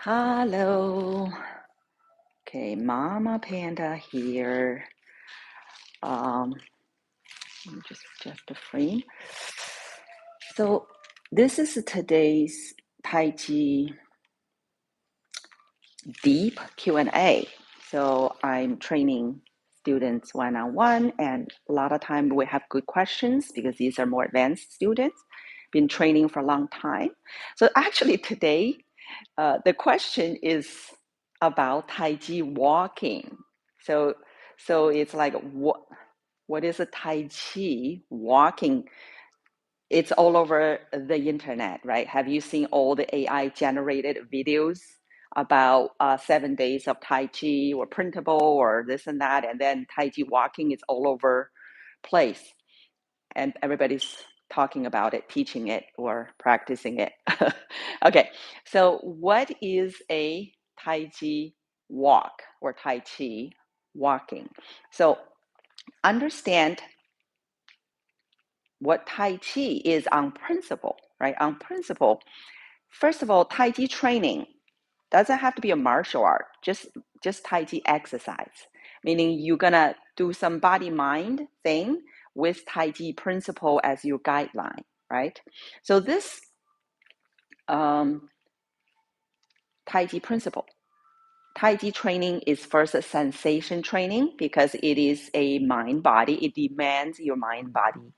Hello. Okay, Momma Panda here. Let me just adjust the frame. So this is today's Tai Chi deep Q&A. So I'm training students one-on-one, and a lot of time we have good questions because these are more advanced students, been training for a long time. So actually today, the question is about Tai Chi walking. So it's like what is a Tai Chi walking? It's all over the internet, right? Have you seen all the AI generated videos about 7 days of Tai Chi or printable or this and that? And then Tai Chi walking is all over place. And everybody's talking about it, teaching it, or practicing it. Okay, so what is a Tai Chi walk or Tai Chi walking? So understand what Tai Chi is on principle, right? On principle, first of all, Tai Chi training doesn't have to be a martial art, just Tai Chi exercise, meaning you're gonna do some body mind thing with Tai Chi principle as your guideline, right? So this Tai Chi principle, Tai Chi training is first a sensation training because it is a mind body. It demands your mind body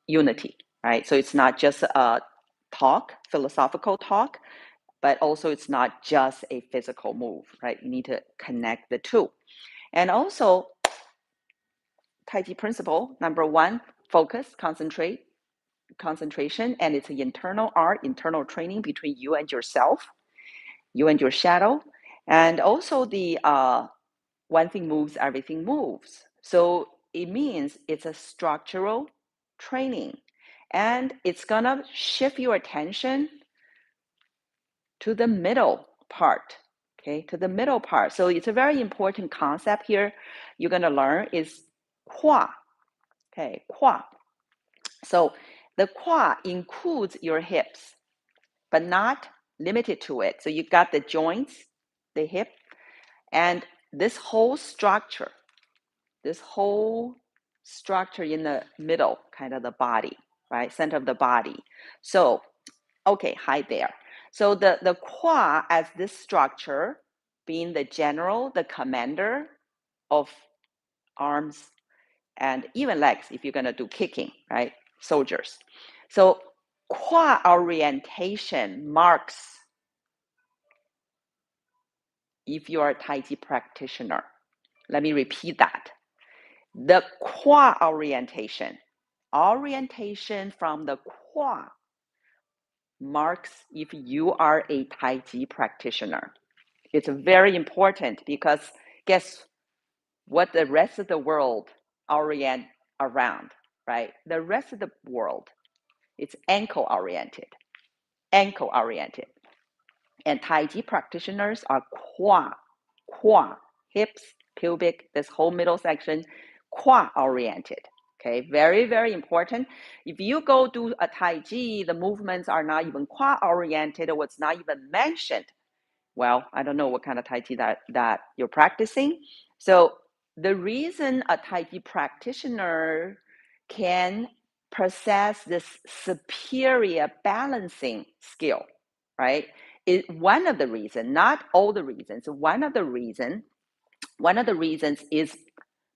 unity, right? So it's not just a talk, philosophical talk, but also it's not just a physical move, right? You need to connect the two. And also, Tai Chi principle, number one, focus, concentration, and it's an internal art, internal training between you and yourself, you and your shadow. And also the one thing moves, everything moves. So it means it's a structural training. And it's gonna shift your attention to the middle part, okay, to the middle part. So it's a very important concept here you're gonna learn is qua, okay, qua. So the qua includes your hips, but not limited to it. So you got the joints, the hip, and this whole structure in the middle, kind of the body, right? Center of the body. So, okay, hi there. So the qua as this structure being the general, the commander of arms and even legs if you're going to do kicking, right? Soldiers. So qua orientation marks if you are a Tai Chi practitioner. Let me repeat that. The qua orientation from the qua marks if you are a Tai Chi practitioner. It's very important because guess what the rest of the world orient around, right? The rest of the world, it's ankle oriented. And Tai Chi practitioners are qua, hips, pubic, this whole middle section, qua oriented. Okay, very, very important. If you go do a Tai Chi, the movements are not even qua oriented or it's not even mentioned. Well, I don't know what kind of Tai Chi that you're practicing. So the reason a Tai Chi practitioner can possess this superior balancing skill, right? Is one of the reasons, not all the reasons. One of the reasons is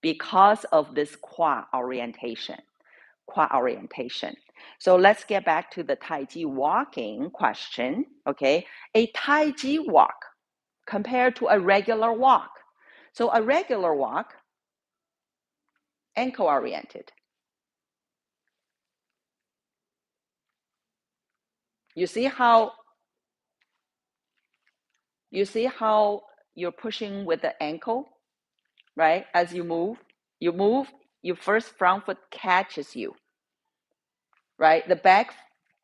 because of this qua orientation. So let's get back to the Tai Chi walking question, okay? A Tai Chi walk compared to a regular walk. So a regular walk, ankle oriented. You see how you're pushing with the ankle, right? As you move, your first front foot catches you, right? The back,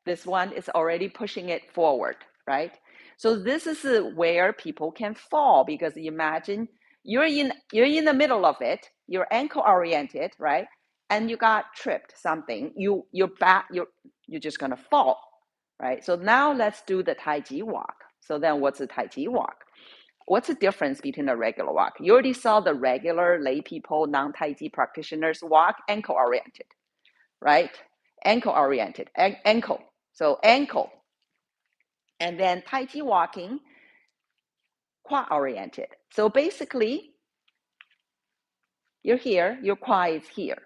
this one is already pushing it forward, right? So this is where people can fall because imagine you're in the middle of it, you're ankle oriented, right? And you got tripped something, you're just gonna fall, right? So now let's do the Tai Chi walk. So then what's a Tai Chi walk? What's the difference between a regular walk? You already saw the regular lay people, non-Tai Chi practitioners walk, ankle-oriented, right? Ankle-oriented, ankle. So ankle. And then Tai Chi walking, quad-oriented. So basically, you're here, your quad is here.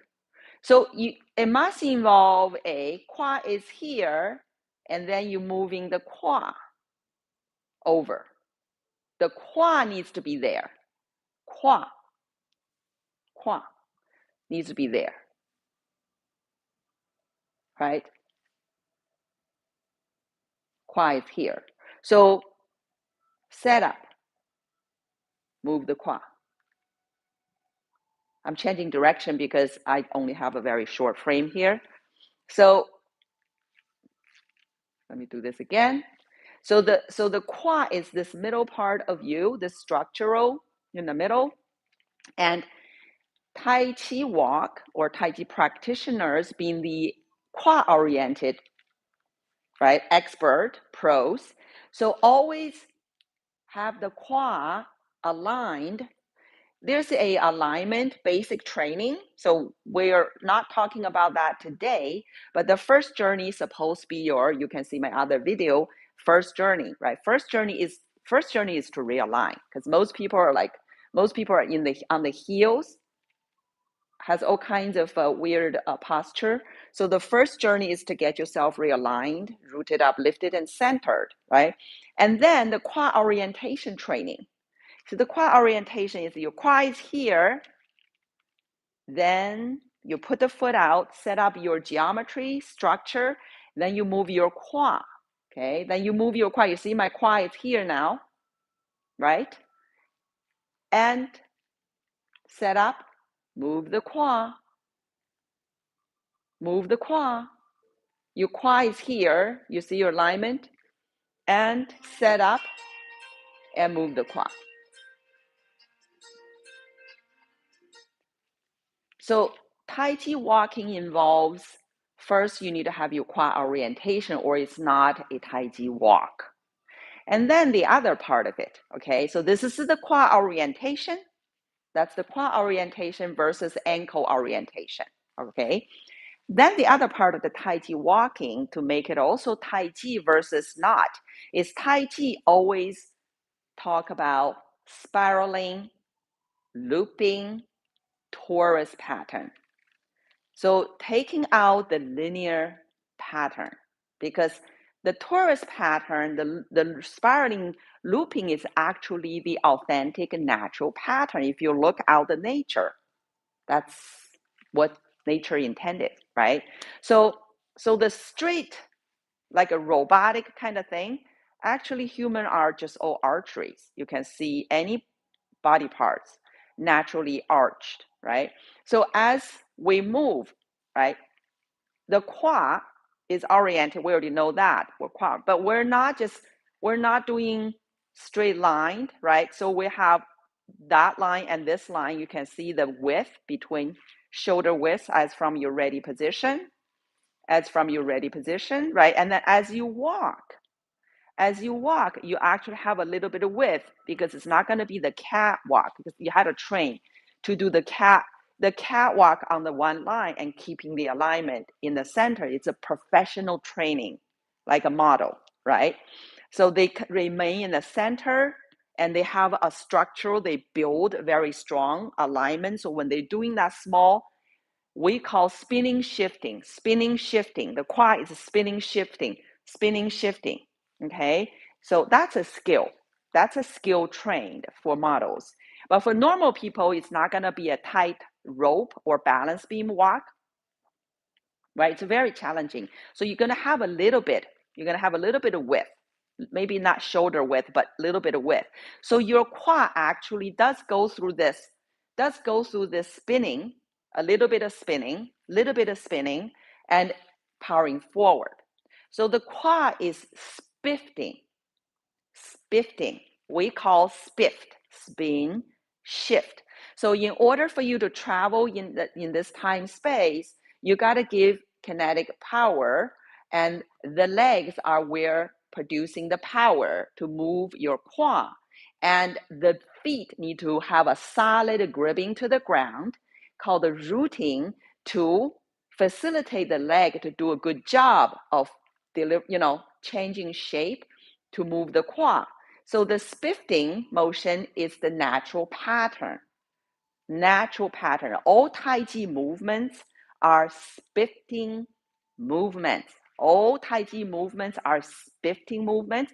So it must involve a quad is here, and then you're moving the quad over. The quad needs to be there. Quad needs to be there, right? Quad is here. So set up, move the quad. I'm changing direction because I only have a very short frame here. So let me do this again. So the quad is this middle part of you, the structural in the middle. And Tai Chi walk or Tai Chi practitioners being the quad-oriented, right, expert, pros. So always have the quad aligned. There's a alignment basic training. So we're not talking about that today, but the first journey is supposed to be you can see my other video, first journey, right? First journey is to realign, because most people are on the heels, has all kinds of weird posture. So the first journey is to get yourself realigned, rooted up, lifted, and centered, right? And then the quad orientation training. So the quad orientation is your quad is here, then you put the foot out, set up your geometry, structure, then you move your quad, okay? Then you move your quad. You see my quad is here now, right? And set up, move the quad, move the quad. Your quad is here, you see your alignment, and set up and move the quad. So Tai Chi walking involves, first you need to have your quad orientation, or it's not a Tai Chi walk. And then the other part of it, okay? So this is the quad orientation. That's the quad orientation versus ankle orientation, okay? Then the other part of the Tai Chi walking, to make it also Tai Chi versus not, is Tai Chi always talk about spiraling, looping, torus pattern. So taking out the linear pattern, because the torus pattern, the spiraling looping is actually the authentic natural pattern. If you look out the nature, that's what nature intended, right? So the straight, like a robotic kind of thing, actually human are just all arteries. You can see any body parts naturally arched, right? So as we move, right, the quad is oriented. We already know that we're quad, but we're not doing straight line, right? So we have that line and this line. You can see the width between shoulder width as from your ready position, right? And then as you walk, you actually have a little bit of width, because it's not going to be the cat walk, because you had to train to do the catwalk on the one line and keeping the alignment in the center. It's a professional training, like a model, right? So they remain in the center, and they have a structure, they build very strong alignment. So when they're doing that small, we call spinning shifting. The quad is spinning shifting, okay? So that's a skill trained for models. But for normal people, it's not gonna be a tight rope or balance beam walk, right? It's very challenging. So you're gonna have a little bit of width, maybe not shoulder width, but a little bit of width. So your quad actually does go through this spinning, a little bit of spinning, and powering forward. So the quad is spiffing. We call spiffed, spin, shift. So in order for you to travel in this time space, you got to give kinetic power, and the legs are where producing the power to move your quad. And the feet need to have a solid gripping to the ground called the rooting to facilitate the leg to do a good job of changing shape to move the quad. So the spifting motion is the natural pattern. All Tai Chi movements are spifting movements. All Tai Chi movements are spifting movements.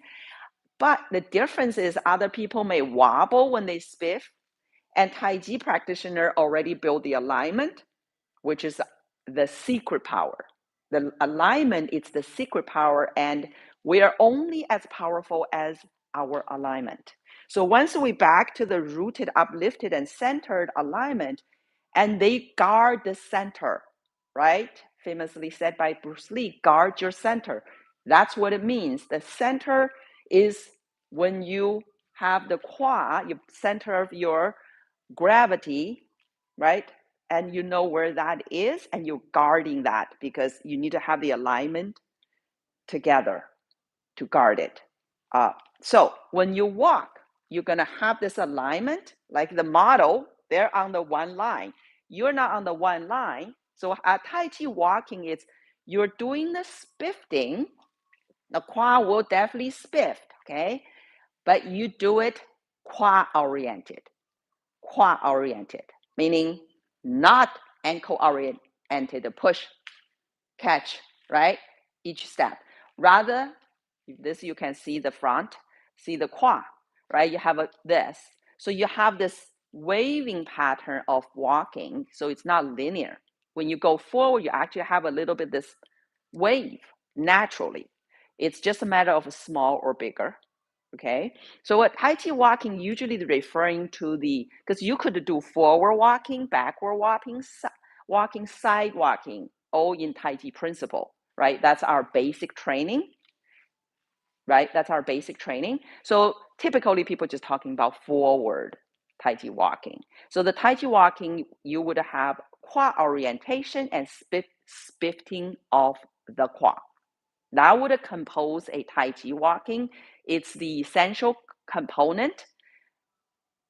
But the difference is other people may wobble when they spiff, and Tai Chi practitioner already built the alignment, which is the secret power. The alignment is the secret power, and we are only as powerful as our alignment. So once we back to the rooted, uplifted, and centered alignment, and they guard the center, right? Famously said by Bruce Lee, guard your center. That's what it means. The center is when you have the quad, your center of your gravity, right? And you know where that is, and you're guarding that because you need to have the alignment together to guard it. So when you walk, you're going to have this alignment, like the model, they're on the one line. You're not on the one line. So Tai Chi walking is you're doing the spifting. The quad will definitely spiff, okay? But you do it quad oriented, meaning not ankle oriented, push, catch, right? Each step. Rather, this you can see the front, see the quad, right? You have this. So you have this waving pattern of walking. So it's not linear. When you go forward, you actually have a little bit this wave naturally. It's just a matter of small or bigger. Okay, so what Tai Chi walking usually is referring to because you could do forward walking, backward walking, side walking, all in Tai Chi principle, right? That's our basic training, right? That's our basic training. So typically people just talking about forward Tai Chi walking. So the Tai Chi walking, you would have quad orientation and spifting of the quad. That would compose a Tai Chi walking. It's the essential component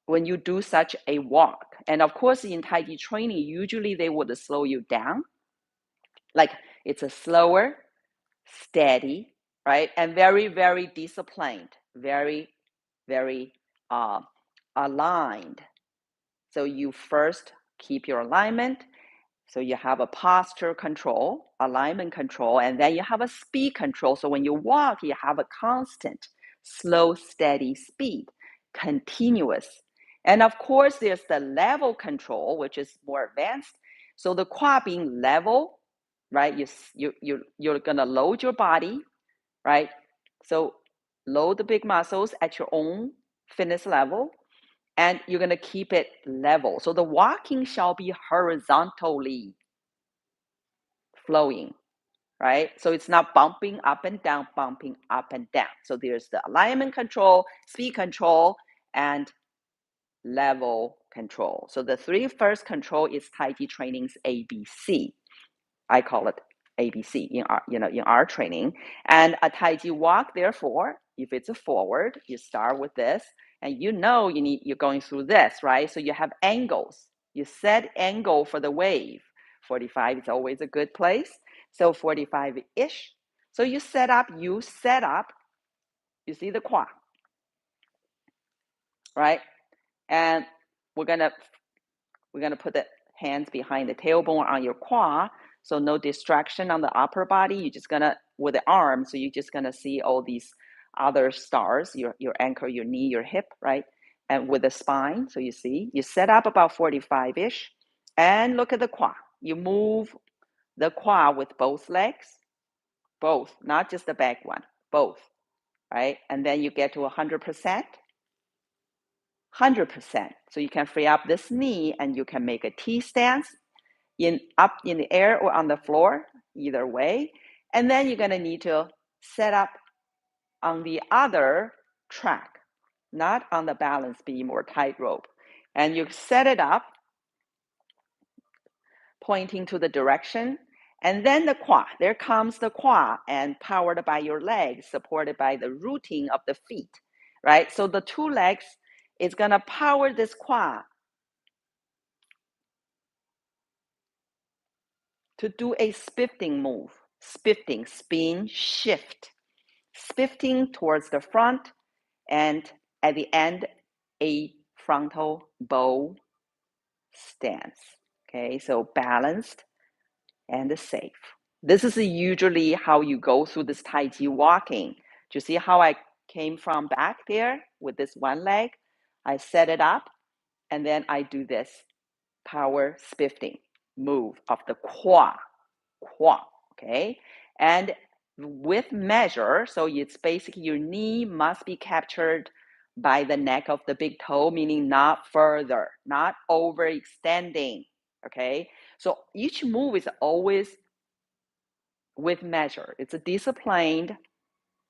when you do such a walk. And of course, in Tai Chi training, usually they would slow you down. Like it's a slower, steady, right? And very, very disciplined, very, very aligned. So you first keep your alignment. So you have a posture control, alignment control, and then you have a speed control. So when you walk, you have a constant, slow, steady speed, continuous. And of course, there's the level control, which is more advanced. So the quad being level, right? You're gonna load your body, right? So load the big muscles at your own fitness level, and you're gonna keep it level. So the walking shall be horizontally flowing, right? So it's not bumping up and down, bumping up and down. So there's the alignment control, speed control, and level control. So the three first control is Tai Chi training's ABC. I call it ABC in our training. And a Tai Chi walk, therefore, if it's a forward, you start with this, and you're going through this, right? So you have angles. You set angle for the wave. 45 is always a good place. So 45-ish. So you set up, you see the quad, right? And we're gonna put the hands behind the tailbone on your quad, so no distraction on the upper body. You're just gonna, with the arm, so you're just gonna see all these other stars, your ankle, your knee, your hip, right? And with the spine, so you see, you set up about 45-ish, and look at the quad. You move the quad with both legs, both, not just the back one, both, right? And then you get to 100%. 100%. So you can free up this knee and you can make a T stance up in the air or on the floor, either way. And then you're going to need to set up on the other track, not on the balance beam or tightrope. And you set it up, pointing to the direction, And then the qua, there comes the qua, and powered by your legs, supported by the rooting of the feet, right? So the two legs is gonna power this qua to do a spifting move. Spifting, spin, shift. Spifting towards the front, and at the end, a frontal bow stance. Okay, so balanced and safe. This is usually how you go through this Tai Chi walking. Do you see how I came from back there with this one leg? I set it up, and then I do this power spifting move of the qua, okay? And with measure, so it's basically your knee must be captured by the neck of the big toe, meaning not further, not overextending, okay? So each move is always with measure. It's a disciplined,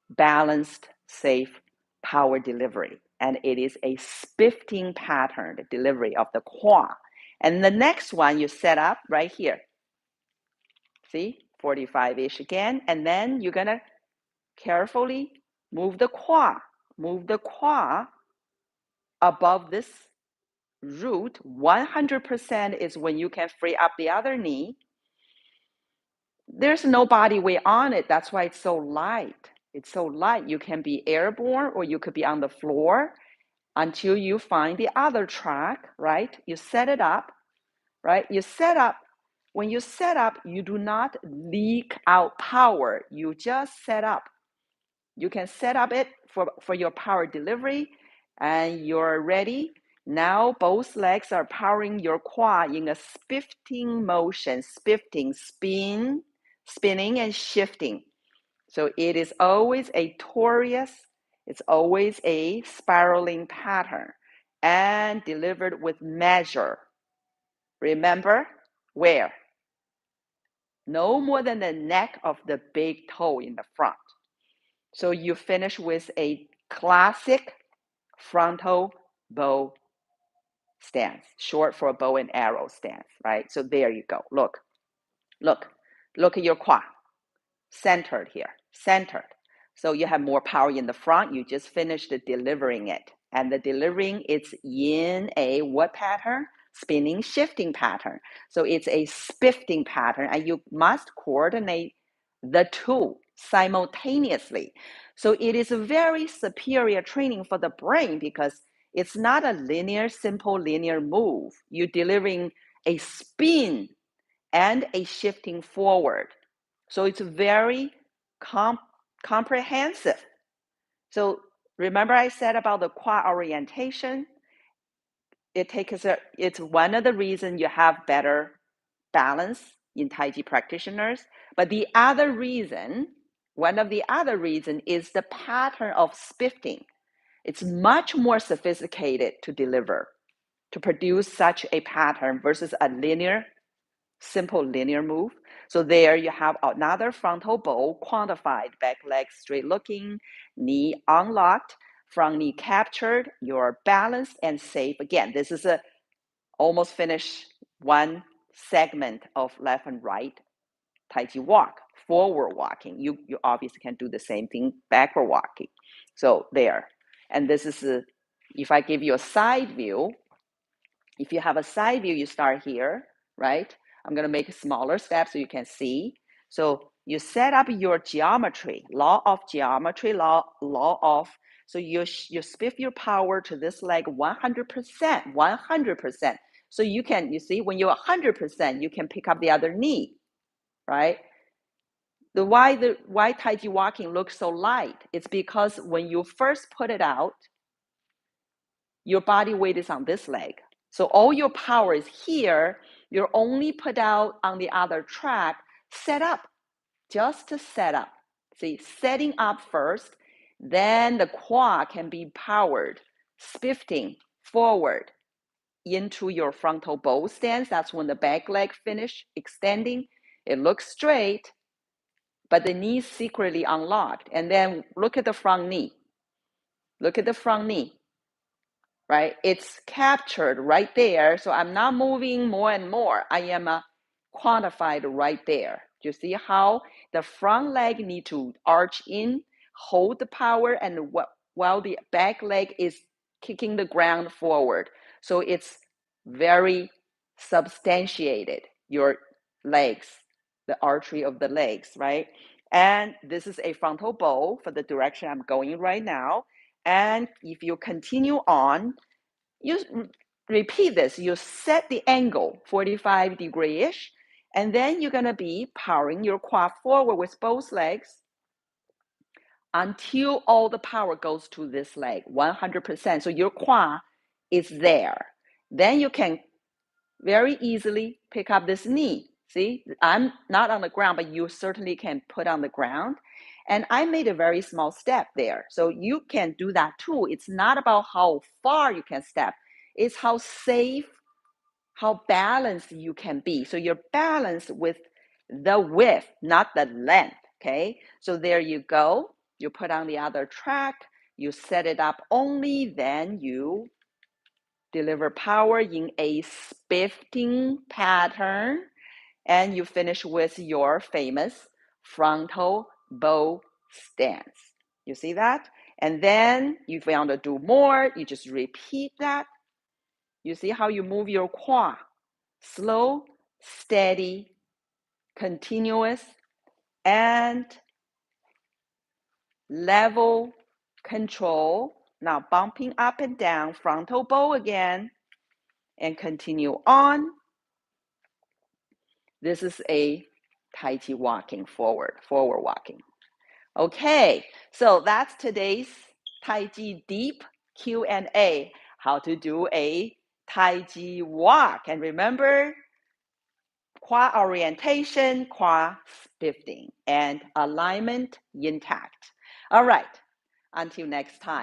balanced, safe power delivery. And it is a spifting pattern, the delivery of the qua. And the next one you set up right here. See, 45-ish again. And then you're going to carefully move the qua above this root. 100% is when you can free up the other knee. There's no body weight on it. That's why it's so light. It's so light. You can be airborne or you could be on the floor until you find the other track, right? You set it up, right? You set up. When you set up, you do not leak out power. You just set up. You can set up it for your power delivery, and you're ready. Now both legs are powering your quad in a spifting motion, spifting, spinning and shifting. So it is always a torus, it's always a spiraling pattern and delivered with measure. Remember where? No more than the neck of the big toe in the front. So you finish with a classic frontal bow stance, short for a bow and arrow stance, right? So there you go. Look at your quad, centered here, centered. So you have more power in the front. You just finished delivering it. And the delivering, it's in a what pattern? Spinning, shifting pattern. So it's a spifting pattern, and you must coordinate the two simultaneously. So it is a very superior training for the brain because it's not a linear, simple linear move. You're delivering a spin and a shifting forward. So it's very comprehensive. So remember I said about the quad orientation? It's one of the reasons you have better balance in Tai Chi practitioners. But the other reason, one of the other reasons is the pattern of spifting. It's much more sophisticated to deliver, to produce such a pattern versus a simple linear move. So there you have another frontal bow, quantified, back leg straight looking, knee unlocked, front knee captured, you're balanced and safe. Again, this is a almost finished one segment of left and right Tai Chi walk, forward walking. You obviously can do the same thing, backward walking. So there. And this is, if I give you a side view, if you have a side view, you start here, right? I'm going to make a smaller step so you can see. So you set up your geometry, law of geometry, law of, so you spiff your power to this leg 100%, 100%. So you see, when you're 100%, you can pick up the other knee, right? Why Tai Chi walking looks so light? It's because when you first put it out, your body weight is on this leg. So all your power is here. You're only put out on the other track, set up, just to set up. See, setting up first, then the quad can be powered, spifting forward into your frontal bow stance. That's when the back leg finish, extending. It looks straight, but the knee secretly unlocked. And then look at the front knee. Look at the front knee. Right? It's captured right there. So I'm not moving more and more. I am quantified right there. You see how the front leg need to arch in, hold the power, and while the back leg is kicking the ground forward. So it's very substantiated, your legs, the archery of the legs, right? And this is a frontal bow for the direction I'm going right now. And if you continue on, you repeat this. You set the angle 45 degree-ish, and then you're going to be powering your quad forward with both legs until all the power goes to this leg, 100%. So your quad is there. Then you can very easily pick up this knee. See, I'm not on the ground, but you certainly can put on the ground. And I made a very small step there. So you can do that too. It's not about how far you can step. It's how safe, how balanced you can be. So you're balanced with the width, not the length, okay? So there you go. You put on the other track, you set it up only, then you deliver power in a spifting pattern, and you finish with your famous frontal bow stance. You see that? And then if you want to do more, you just repeat that. You see how you move your quad? Slow, steady, continuous, and level control. Now bumping up and down, frontal bow again, and continue on. This is a Tai Chi walking forward walking. Okay, so that's today's Tai Chi deep Q&A, how to do a Tai Chi walk. And remember, quad orientation, quad shifting, and alignment intact. All right, until next time.